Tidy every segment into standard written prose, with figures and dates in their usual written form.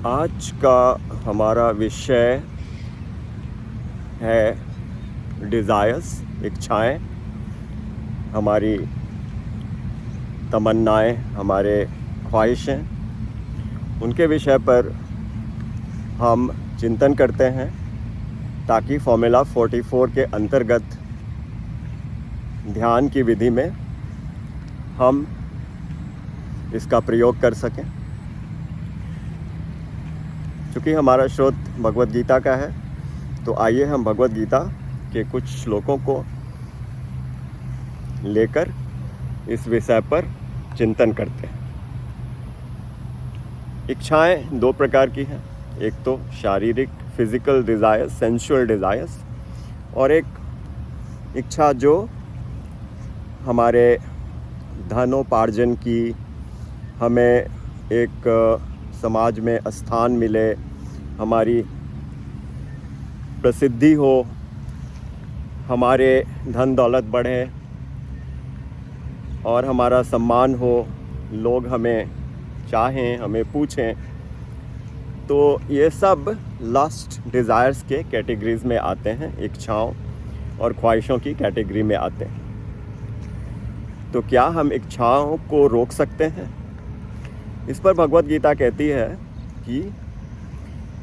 आज का हमारा विषय है डिज़ायर्स, इच्छाएं, हमारी तमन्नाएं, हमारे ख्वाहिशें, उनके विषय पर हम चिंतन करते हैं ताकि फॉर्मूला 44 के अंतर्गत ध्यान की विधि में हम इसका प्रयोग कर सकें। चूँकि हमारा स्रोत भगवद गीता का है, तो आइए हम भगवद गीता के कुछ श्लोकों को लेकर इस विषय पर चिंतन करते हैं। इच्छाएं दो प्रकार की हैं, एक तो शारीरिक फिजिकल डिज़ायर्स, सेंसुअल डिज़ायर्स, और एक इच्छा जो हमारे धनोपार्जन की, हमें एक समाज में स्थान मिले, हमारी प्रसिद्धि हो, हमारे धन दौलत बढ़े और हमारा सम्मान हो, लोग हमें चाहें, हमें पूछें। तो ये सब लस्ट डिज़ायर्स के कैटेगरीज़ में आते हैं, इच्छाओं और ख्वाहिशों की कैटेगरी में आते हैं। तो क्या हम इच्छाओं को रोक सकते हैं? इस पर भगवद गीता कहती है कि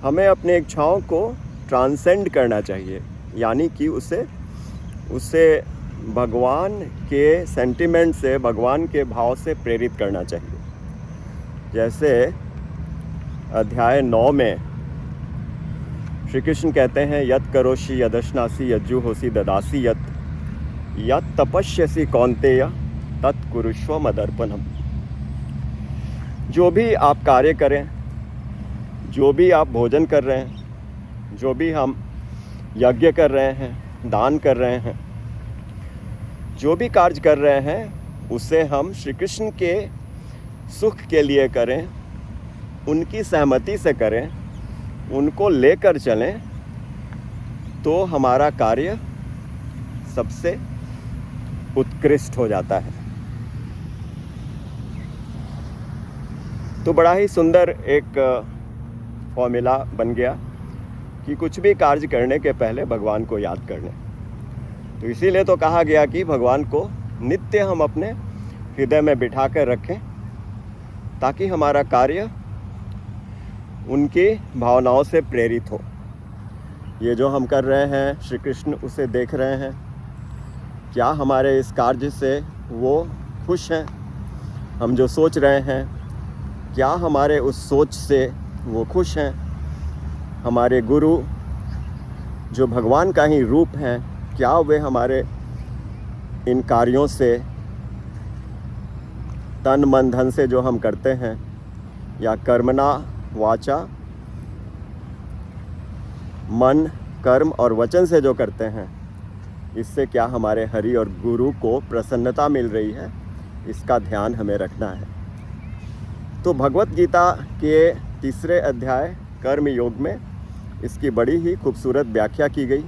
हमें अपने इच्छाओं को ट्रांसेंड करना चाहिए, यानी कि उसे भगवान के सेंटिमेंट से, भगवान के भाव से प्रेरित करना चाहिए। जैसे अध्याय 9 में श्री कृष्ण कहते हैं, यत् करोषि यदश्नासि यज्जु होसि ददासि यत् तपस्यसि कौन्तेय तत् कुरुष्व मदर्पणम्। जो भी आप कार्य करें, जो भी आप भोजन कर रहे हैं, जो भी हम यज्ञ कर रहे हैं, दान कर रहे हैं, जो भी कार्य कर रहे हैं, उसे हम श्री कृष्ण के सुख के लिए करें, उनकी सहमति से करें, उनको लेकर चलें, तो हमारा कार्य सबसे उत्कृष्ट हो जाता है। तो बड़ा ही सुंदर एक फॉर्मूला बन गया कि कुछ भी कार्य करने के पहले भगवान को याद कर लें। तो इसीलिए तो कहा गया कि भगवान को नित्य हम अपने हृदय में बिठा कर रखें, ताकि हमारा कार्य उनकी भावनाओं से प्रेरित हो। ये जो हम कर रहे हैं, श्री कृष्ण उसे देख रहे हैं। क्या हमारे इस कार्य से वो खुश हैं? हम जो सोच रहे हैं, क्या हमारे उस सोच से वो खुश हैं? हमारे गुरु जो भगवान का ही रूप हैं, क्या वे हमारे इन कार्यों से, तन मन धन से जो हम करते हैं, या कर्मणा वाचा, मन कर्म और वचन से जो करते हैं, इससे क्या हमारे हरि और गुरु को प्रसन्नता मिल रही है? इसका ध्यान हमें रखना है। तो भगवद गीता के 3 अध्याय कर्म योग में इसकी बड़ी ही खूबसूरत व्याख्या की गई।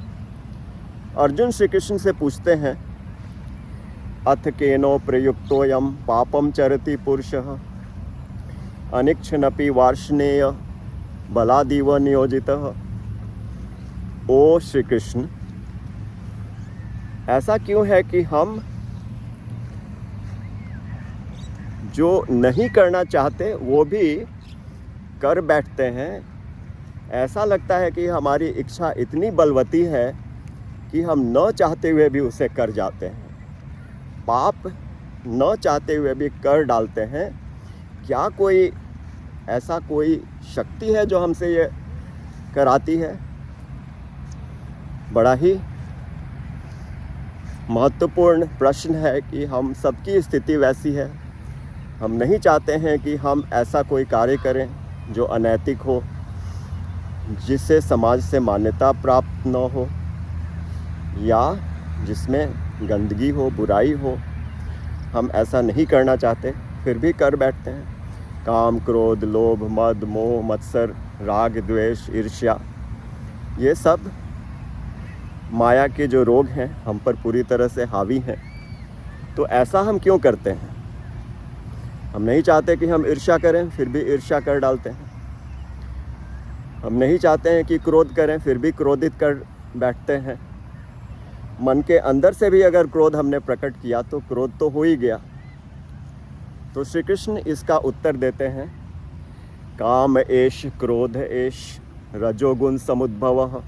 अर्जुन श्री कृष्ण से पूछते हैं, अथ केनो प्रयुक्तोयम पापम चरति पुरुषः अनिच्छनपि वार्ष्णेय बलादीव नियोजितः। ओ श्री कृष्ण, ऐसा क्यों है कि हम जो नहीं करना चाहते वो भी कर बैठते हैं? ऐसा लगता है कि हमारी इच्छा इतनी बलवती है कि हम न चाहते हुए भी उसे कर जाते हैं, पाप न चाहते हुए भी कर डालते हैं। क्या कोई ऐसा कोई शक्ति है जो हमसे ये कराती है? बड़ा ही महत्वपूर्ण प्रश्न है कि हम सबकी स्थिति वैसी है। हम नहीं चाहते हैं कि हम ऐसा कोई कार्य करें जो अनैतिक हो, जिससे समाज से मान्यता प्राप्त न हो, या जिसमें गंदगी हो, बुराई हो। हम ऐसा नहीं करना चाहते, फिर भी कर बैठते हैं। काम, क्रोध, लोभ, मद, मोह, मत्सर, राग, द्वेष, ईर्ष्या, ये सब माया के जो रोग हैं हम पर पूरी तरह से हावी हैं। तो ऐसा हम क्यों करते हैं? हम नहीं चाहते कि हम ईर्ष्या करें, फिर भी ईर्ष्या कर डालते हैं। हम नहीं चाहते हैं कि क्रोध करें, फिर भी क्रोधित कर बैठते हैं। मन के अंदर से भी अगर क्रोध हमने प्रकट किया तो क्रोध तो हो ही गया। तो श्री कृष्ण इसका उत्तर देते हैं, काम एष क्रोध एष रजोगुण समुद्भवः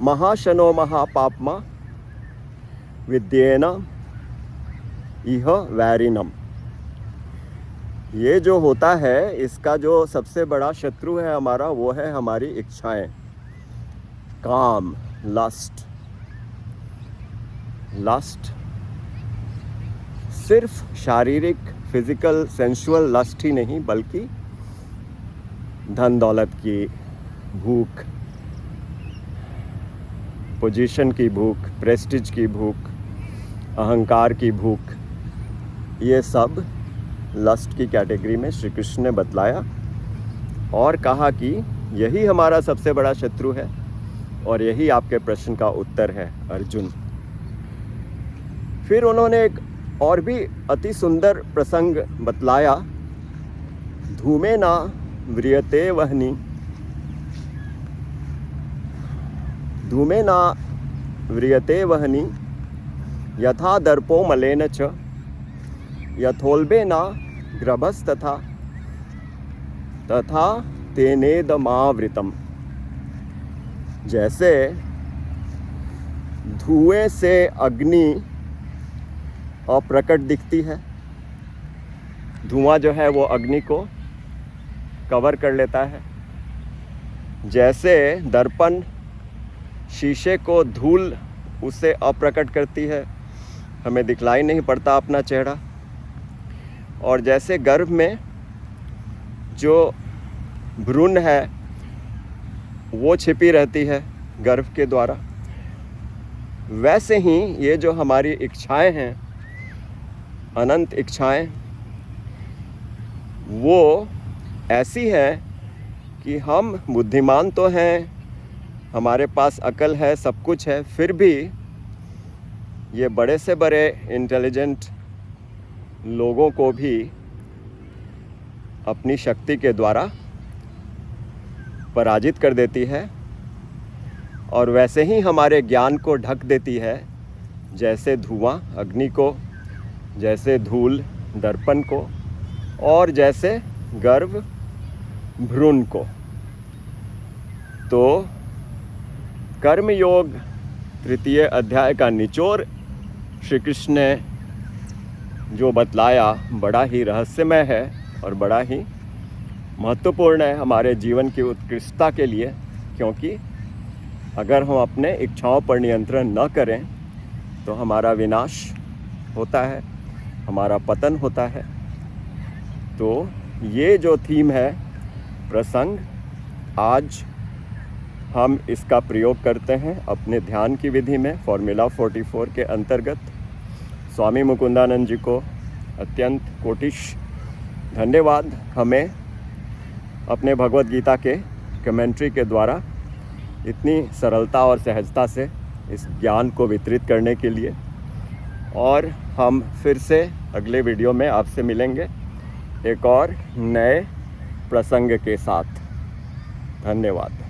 महाशनो महापाप्मा विद्येन इह वैरिणम। ये जो होता है, इसका जो सबसे बड़ा शत्रु है हमारा, वो है हमारी इच्छाएं, काम, लस्ट। लस्ट सिर्फ शारीरिक, फिजिकल, सेंसुअल लस्ट ही नहीं, बल्कि धन दौलत की भूख, पोजीशन की भूख, प्रेस्टीज की भूख, अहंकार की भूख, ये सब लस्ट की कैटेगरी में श्री कृष्ण ने बतलाया और कहा कि यही हमारा सबसे बड़ा शत्रु है और यही आपके प्रश्न का उत्तर है अर्जुन। फिर उन्होंने एक और भी अति सुंदर प्रसंग बतलाया, धूमेना व्रियते वह्नि, धूमेना व्रियते वह्नि यथा दर्पो मलेन च यथोल्बेना ग्रभस्तथा तथा तेनेदमावृतम। जैसे धुएं से अग्नि अप्रकट दिखती है, धुआं जो है वो अग्नि को कवर कर लेता है, जैसे दर्पण शीशे को धूल उससे अप्रकट करती है, हमें दिखलाई नहीं पड़ता अपना चेहरा, और जैसे गर्भ में जो भ्रूण है वो छिपी रहती है गर्भ के द्वारा, वैसे ही ये जो हमारी इच्छाएं हैं, अनंत इच्छाएं, वो ऐसी हैं कि हम बुद्धिमान तो हैं, हमारे पास अकल है, सब कुछ है, फिर भी ये बड़े से बड़े इंटेलिजेंट लोगों को भी अपनी शक्ति के द्वारा पराजित कर देती है, और वैसे ही हमारे ज्ञान को ढक देती है, जैसे धुआं अग्नि को, जैसे धूल दर्पण को, और जैसे गर्भ भ्रूण को। तो कर्मयोग तृतीय अध्याय का निचोड़ श्री कृष्ण ने जो बतलाया बड़ा ही रहस्यमय है और बड़ा ही महत्वपूर्ण है हमारे जीवन की उत्कृष्टता के लिए, क्योंकि अगर हम अपने इच्छाओं पर नियंत्रण न करें तो हमारा विनाश होता है, हमारा पतन होता है। तो ये जो थीम है, प्रसंग, आज हम इसका प्रयोग करते हैं अपने ध्यान की विधि में। फॉर्मूला 44 के अंतर्गत स्वामी मुकुंदानंद जी को अत्यंत कोटिश धन्यवाद, हमें अपने भगवत गीता के कमेंट्री के द्वारा इतनी सरलता और सहजता से इस ज्ञान को वितरित करने के लिए। और हम फिर से अगले वीडियो में आपसे मिलेंगे एक और नए प्रसंग के साथ। धन्यवाद।